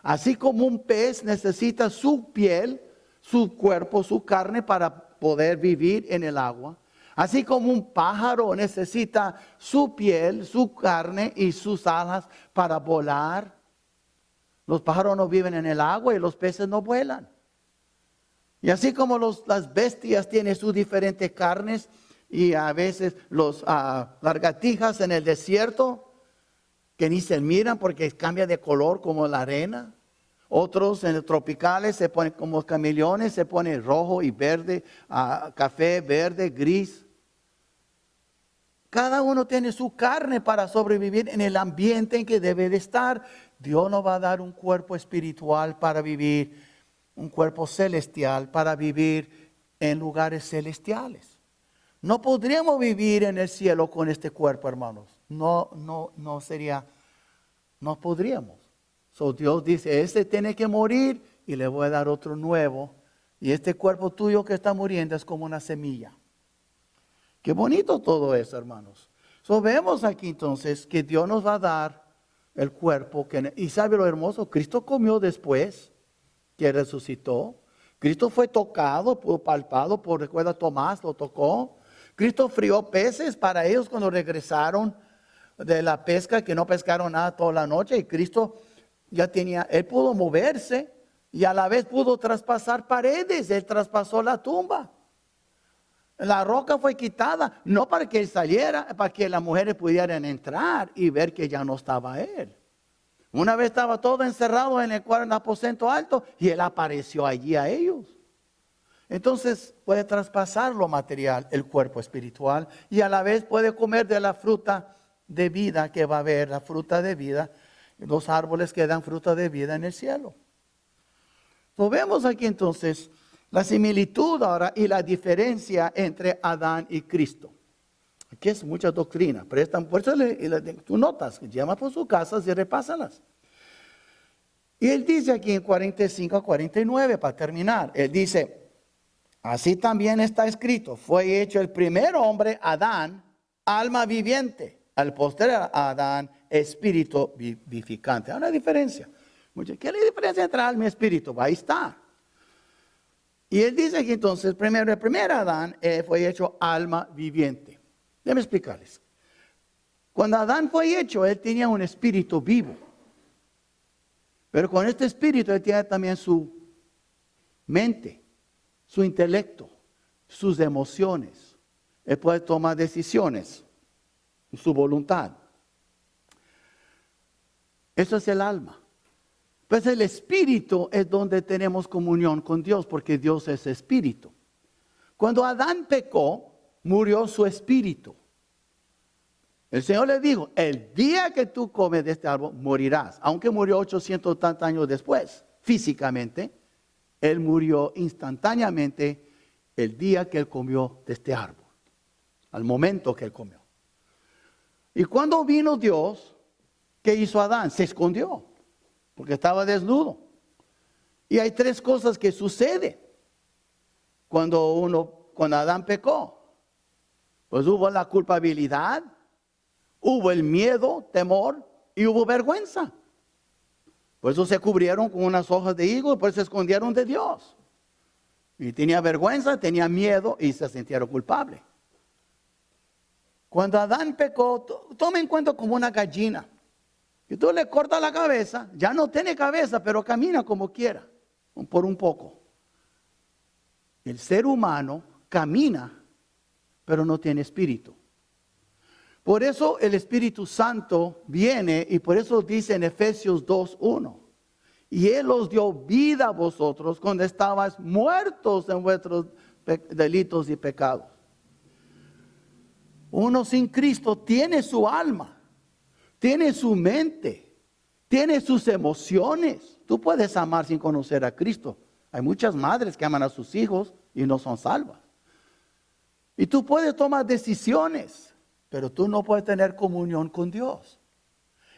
S1: Así como un pez necesita su piel, su cuerpo, su carne para poder vivir en el agua. Así como un pájaro necesita su piel, su carne y sus alas para volar. Los pájaros no viven en el agua y los peces no vuelan. Y así como las bestias tienen sus diferentes carnes y a veces las lagartijas en el desierto que ni se miran porque cambia de color como la arena. Otros en los tropicales se ponen como cameleones, se pone rojo y verde, café, verde, gris. Cada uno tiene su carne para sobrevivir en el ambiente en que debe de estar. Dios nos va a dar un cuerpo espiritual para vivir, un cuerpo celestial para vivir en lugares celestiales. No podríamos vivir en el cielo con este cuerpo, hermanos. No podríamos. So Dios dice, este tiene que morir y le voy a dar otro nuevo. Y este cuerpo tuyo que está muriendo es como una semilla. Qué bonito todo eso, hermanos. So vemos aquí entonces que Dios nos va a dar el cuerpo. Y sabe lo hermoso, Cristo comió después que resucitó. Cristo fue tocado, palpado, recuerda Tomás, lo tocó. Cristo frió peces para ellos cuando regresaron de la pesca, que no pescaron nada toda la noche. Y Cristo él pudo moverse y a la vez pudo traspasar paredes. Él traspasó la tumba. La roca fue quitada, no para que él saliera, para que las mujeres pudieran entrar y ver que ya no estaba él. Una vez estaba todo encerrado en el aposento alto y él apareció allí a ellos. Entonces puede traspasar lo material, el cuerpo espiritual, y a la vez puede comer de la fruta de vida que va a haber, la fruta de vida, los árboles que dan fruta de vida en el cielo. Lo vemos aquí entonces la similitud ahora y la diferencia entre Adán y Cristo. Aquí es mucha doctrina, prestan por eso tú notas, llama por sus casas y repásalas. Y él dice aquí en 45 a 49, para terminar, él dice, así también está escrito, fue hecho el primer hombre, Adán, alma viviente, al posterior Adán, espíritu vivificante. Hay una diferencia. ¿Qué es la diferencia entre alma y espíritu? Ahí está. Y él dice aquí entonces, el primer Adán fue hecho alma viviente. Déjenme explicarles. Cuando Adán fue hecho, él tenía un espíritu vivo. Pero con este espíritu él tiene también su mente, su intelecto, sus emociones. Él puede tomar decisiones, su voluntad. Eso es el alma. Pues el espíritu es donde tenemos comunión con Dios, porque Dios es espíritu. Cuando Adán pecó, murió su espíritu. El Señor le dijo, el día que tú comes de este árbol, morirás. Aunque murió 800 tantos años después, físicamente, él murió instantáneamente el día que él comió de este árbol. Al momento que él comió. Y cuando vino Dios, ¿qué hizo Adán? Se escondió. Porque estaba desnudo. Y hay tres cosas que suceden cuando Adán pecó. Pues hubo la culpabilidad, hubo el miedo, temor y hubo vergüenza. Por eso se cubrieron con unas hojas de higo y por eso se escondieron de Dios. Y tenía vergüenza, tenía miedo y se sintieron culpables. Cuando Adán pecó, tome en cuenta como una gallina. Y tú le cortas la cabeza, ya no tiene cabeza, pero camina como quiera, por un poco. El ser humano camina, pero no tiene espíritu. Por eso el Espíritu Santo viene y por eso dice en Efesios 2:1. Y Él os dio vida a vosotros cuando estabais muertos en vuestros delitos y pecados. Uno sin Cristo tiene su alma, tiene su mente, tiene sus emociones. Tú puedes amar sin conocer a Cristo. Hay muchas madres que aman a sus hijos y no son salvas. Y tú puedes tomar decisiones, pero tú no puedes tener comunión con Dios.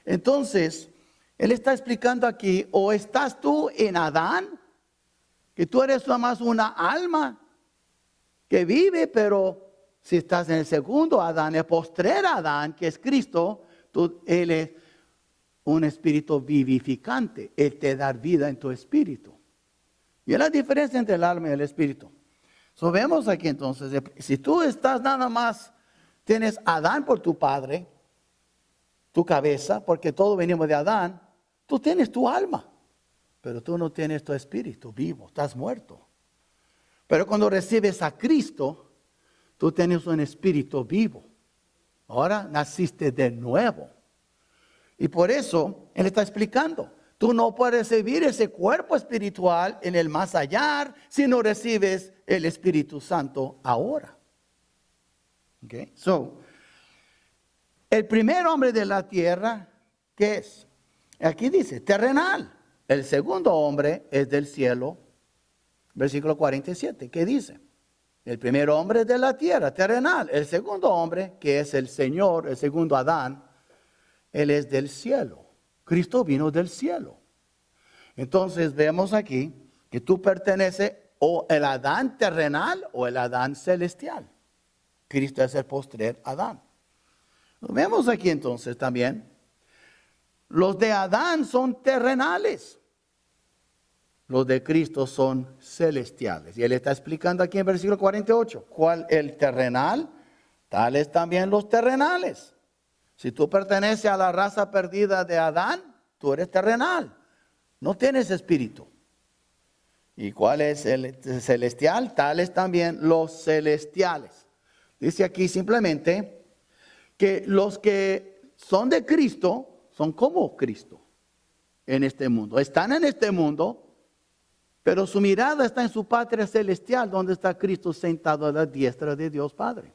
S1: Entonces, Él está explicando aquí, o estás tú en Adán, que tú eres nada más una alma que vive, pero si estás en el segundo Adán, el postrer Adán, que es Cristo, Él es un espíritu vivificante. Él te da vida en tu espíritu. Y es la diferencia entre el alma y el espíritu. So, vemos aquí entonces, si tú estás nada más, tienes Adán por tu padre, tu cabeza, porque todos venimos de Adán, tú tienes tu alma, pero tú no tienes tu espíritu vivo, estás muerto. Pero cuando recibes a Cristo, tú tienes un espíritu vivo. Ahora naciste de nuevo. Y por eso Él está explicando, tú no puedes recibir ese cuerpo espiritual en el más allá si no recibes el Espíritu Santo ahora. Okay. So, el primer hombre de la tierra, ¿qué es? Aquí dice, terrenal. El segundo hombre es del cielo. Versículo 47, ¿qué dice? El primer hombre es de la tierra, terrenal. El segundo hombre, que es el Señor, el segundo Adán, Él es del cielo. Cristo vino del cielo. Entonces vemos aquí que tú perteneces o el Adán terrenal o el Adán celestial. Cristo es el postrer Adán. Vemos aquí entonces también, los de Adán son terrenales. Los de Cristo son celestiales. Y Él está explicando aquí en versículo 48, ¿cuál el terrenal? Tales también los terrenales. Si tú perteneces a la raza perdida de Adán, tú eres terrenal. No tienes espíritu. ¿Y cuál es el celestial? Tales también los celestiales. Dice aquí simplemente que los que son de Cristo son como Cristo en este mundo. Están en este mundo, pero su mirada está en su patria celestial, donde está Cristo sentado a la diestra de Dios Padre.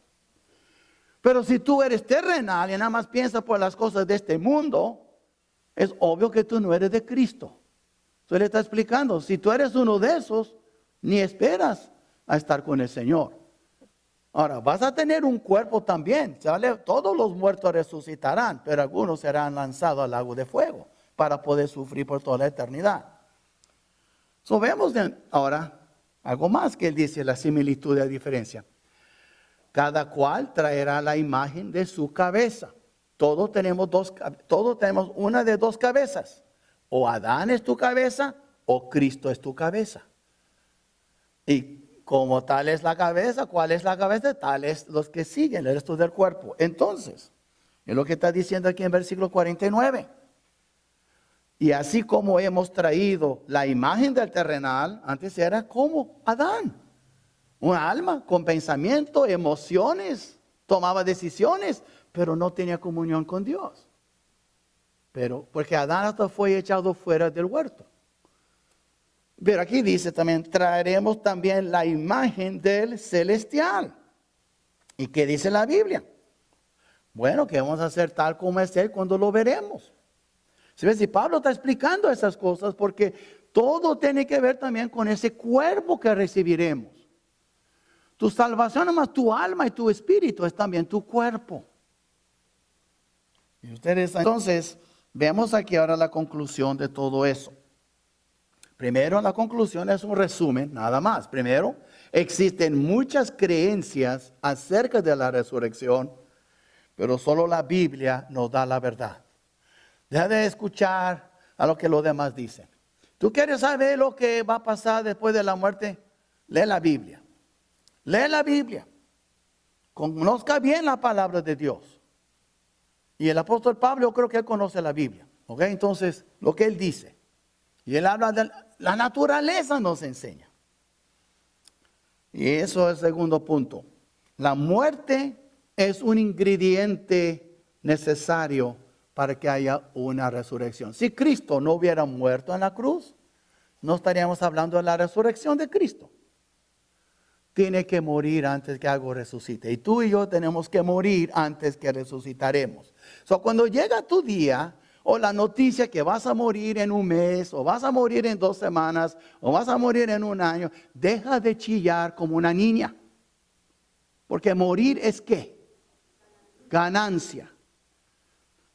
S1: Pero si tú eres terrenal y nada más piensas por las cosas de este mundo, es obvio que tú no eres de Cristo. Entonces le está explicando, si tú eres uno de esos, ni esperas a estar con el Señor. Ahora, vas a tener un cuerpo también, ¿sale? Todos los muertos resucitarán, pero algunos serán lanzados al lago de fuego para poder sufrir por toda la eternidad. So, vemos ahora algo más que él dice, la similitud y la diferencia. Cada cual traerá la imagen de su cabeza. Todos tenemos una de dos cabezas. O Adán es tu cabeza o Cristo es tu cabeza. Y como tal es la cabeza, ¿cuál es la cabeza? Tal es los que siguen, el resto del cuerpo. Entonces, es lo que está diciendo aquí en versículo 49. Y así como hemos traído la imagen del terrenal, antes era como Adán. Una alma con pensamiento, emociones, tomaba decisiones, pero no tenía comunión con Dios. Porque Adán hasta fue echado fuera del huerto. Pero aquí dice también, traeremos también la imagen del celestial. ¿Y qué dice la Biblia? Bueno, que vamos a hacer tal como es Él cuando lo veremos. Si Pablo está explicando esas cosas porque todo tiene que ver también con ese cuerpo que recibiremos. Tu salvación no es más tu alma y tu espíritu, es también tu cuerpo. Y ustedes, entonces, vemos aquí ahora la conclusión de todo eso. Primero, la conclusión es un resumen, nada más. Primero, existen muchas creencias acerca de la resurrección, pero solo la Biblia nos da la verdad. Deja de escuchar a lo que los demás dicen. ¿Tú quieres saber lo que va a pasar después de la muerte? Lee la Biblia. Lee la Biblia. Conozca bien la palabra de Dios. Y el apóstol Pablo, yo creo que él conoce la Biblia. ¿Ok? Entonces, lo que él dice. Y él habla de la naturaleza, nos enseña. Y eso es el segundo punto. La muerte es un ingrediente necesario para que haya una resurrección. Si Cristo no hubiera muerto en la cruz, no estaríamos hablando de la resurrección de Cristo. Tiene que morir antes que algo resucite. Y tú y yo tenemos que morir antes que resucitaremos. Cuando llega tu día, o la noticia que vas a morir en un mes, o vas a morir en 2 semanas, o vas a morir en un año, deja de chillar como una niña. Porque morir es ¿qué? Ganancia.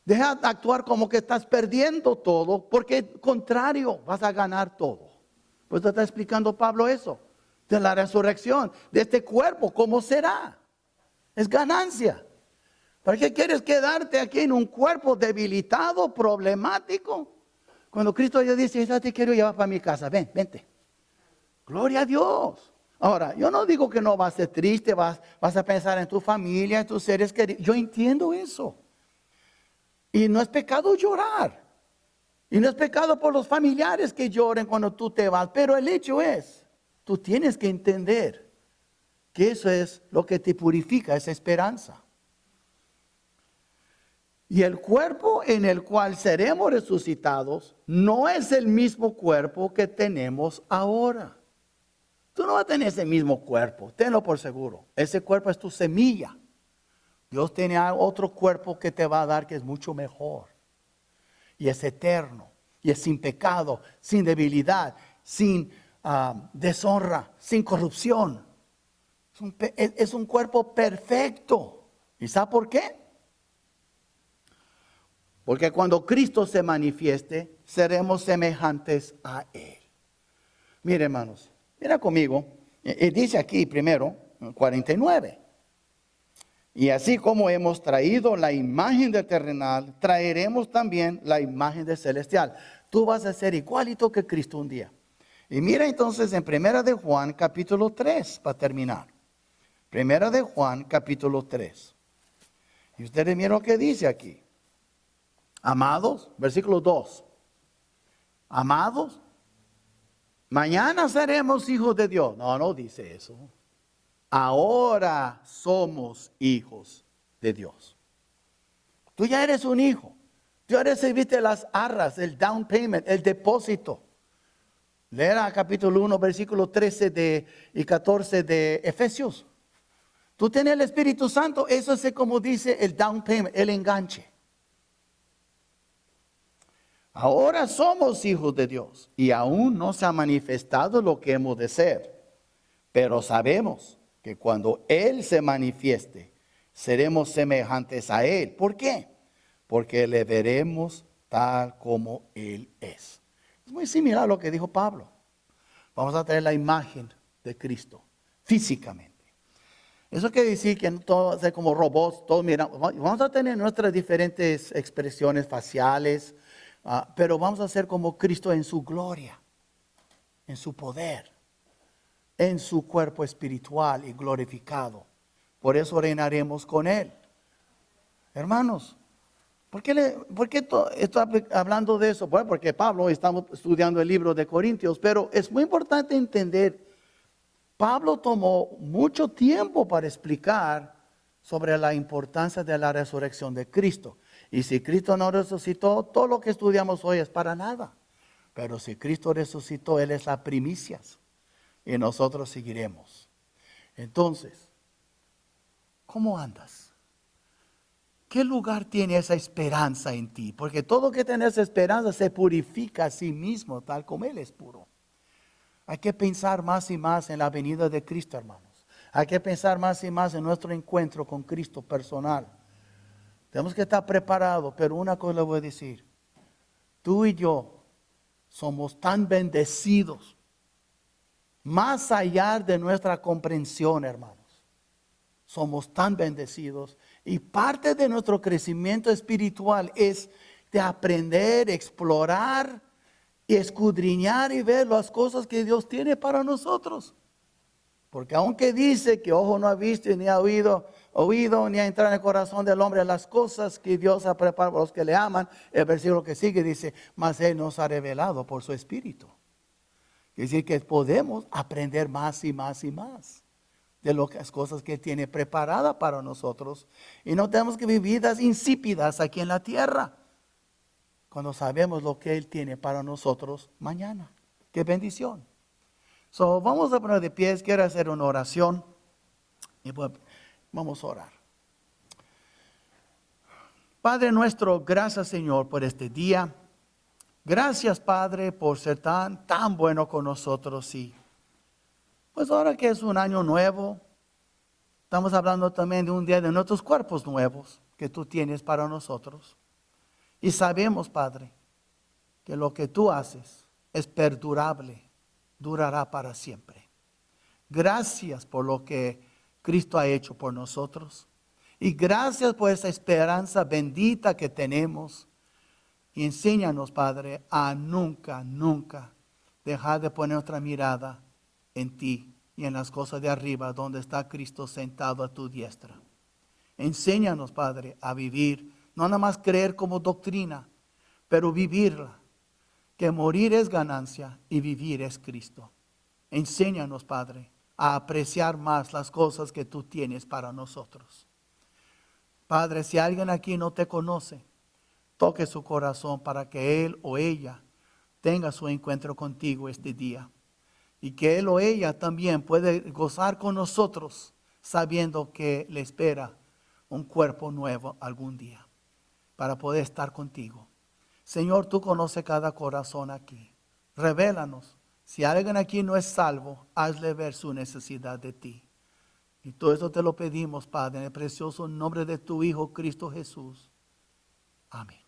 S1: Deja de actuar como que estás perdiendo todo, porque al contrario, vas a ganar todo. Pues te está explicando Pablo eso, de la resurrección, de este cuerpo, ¿cómo será? Es ganancia. ¿Para qué quieres quedarte aquí en un cuerpo debilitado, problemático? Cuando Cristo ya dice, yo te quiero llevar para mi casa, vente. Gloria a Dios. Ahora, yo no digo que no vas a ser triste, vas a pensar en tu familia, en tus seres queridos. Yo entiendo eso. Y no es pecado llorar. Y no es pecado por los familiares que lloren cuando tú te vas. Pero el hecho es, tú tienes que entender que eso es lo que te purifica, esa esperanza. Y el cuerpo en el cual seremos resucitados no es el mismo cuerpo que tenemos ahora. Tú no vas a tener ese mismo cuerpo, tenlo por seguro. Ese cuerpo es tu semilla. Dios tiene otro cuerpo que te va a dar que es mucho mejor. Y es eterno. Y es sin pecado, sin debilidad, sin deshonra, sin corrupción. Es un cuerpo perfecto. ¿Y sabe por qué? Porque cuando Cristo se manifieste, seremos semejantes a Él. Mire, hermanos, mira conmigo. Dice aquí primero, 49. Y así como hemos traído la imagen del terrenal, traeremos también la imagen del celestial. Tú vas a ser igualito que Cristo un día. Y mira entonces en 1 de Juan capítulo 3, para terminar. 1 de Juan capítulo 3. Y ustedes miren lo que dice aquí. Amados, versículo 2. Amados, mañana seremos hijos de Dios. No dice eso. Ahora somos hijos de Dios. Tú ya eres un hijo. Tú ya recibiste las arras, el down payment, el depósito. Lea capítulo 1, versículo 13 y 14 de Efesios. Tú tienes el Espíritu Santo. Eso es como dice el down payment, el enganche. Ahora somos hijos de Dios y aún no se ha manifestado lo que hemos de ser. Pero sabemos que cuando Él se manifieste, seremos semejantes a Él. ¿Por qué? Porque le veremos tal como Él es. Es muy similar a lo que dijo Pablo. Vamos a tener la imagen de Cristo físicamente. Eso quiere decir que no todos ser como robots, todos miramos. Vamos a tener nuestras diferentes expresiones faciales, pero vamos a ser como Cristo en su gloria, en su poder, en su cuerpo espiritual y glorificado. Por eso reinaremos con Él. Hermanos, ¿por qué estoy hablando de eso? Bueno, porque Pablo, estamos estudiando el libro de Corintios, pero es muy importante entender, Pablo tomó mucho tiempo para explicar sobre la importancia de la resurrección de Cristo. Y si Cristo no resucitó, todo lo que estudiamos hoy es para nada. Pero si Cristo resucitó, Él es la primicia. Y nosotros seguiremos. Entonces, ¿cómo andas? ¿Qué lugar tiene esa esperanza en ti? Porque todo que tiene esa esperanza se purifica a sí mismo, tal como Él es puro. Hay que pensar más y más en la venida de Cristo, hermanos. Hay que pensar más y más en nuestro encuentro con Cristo personal. Tenemos que estar preparados, pero una cosa le voy a decir. Tú y yo somos tan bendecidos, más allá de nuestra comprensión, hermanos. Somos tan bendecidos y parte de nuestro crecimiento espiritual es de aprender, explorar y escudriñar y ver las cosas que Dios tiene para nosotros. Porque aunque dice que ojo no ha visto ni ha oído ni ha entrado en el corazón del hombre las cosas que Dios ha preparado para los que le aman, el versículo que sigue dice, mas Él nos ha revelado por su Espíritu. Quiere decir que podemos aprender más y más y más. de las cosas que Él tiene preparada para nosotros. Y no tenemos que vivir vidas insípidas aquí en la tierra, cuando sabemos lo que Él tiene para nosotros mañana. ¡Qué bendición! So, vamos a poner de pies. Quiero hacer una oración y pues, vamos a orar. Padre nuestro, gracias Señor por este día. Gracias Padre por ser tan bueno con nosotros. Sí. Pues ahora que es un año nuevo, estamos hablando también de un día de nuestros cuerpos nuevos que tú tienes para nosotros. Y sabemos, Padre, que lo que tú haces es perdurable, durará para siempre. Gracias por lo que Cristo ha hecho por nosotros. Y gracias por esa esperanza bendita que tenemos. Y enséñanos, Padre, a nunca dejar de poner nuestra mirada en ti y en las cosas de arriba, donde está Cristo sentado a tu diestra. Enséñanos, Padre, a vivir, no nada más creer como doctrina, pero vivirla, que morir es ganancia y vivir es Cristo. Enséñanos, Padre, a apreciar más las cosas que tú tienes para nosotros. Padre, si alguien aquí no te conoce, toque su corazón para que él o ella tenga su encuentro contigo este día. Y que él o ella también puede gozar con nosotros, sabiendo que le espera un cuerpo nuevo algún día, para poder estar contigo. Señor, tú conoces cada corazón aquí. Revélanos. Si alguien aquí no es salvo, hazle ver su necesidad de ti. Y todo eso te lo pedimos, Padre, en el precioso nombre de tu Hijo Cristo Jesús. Amén.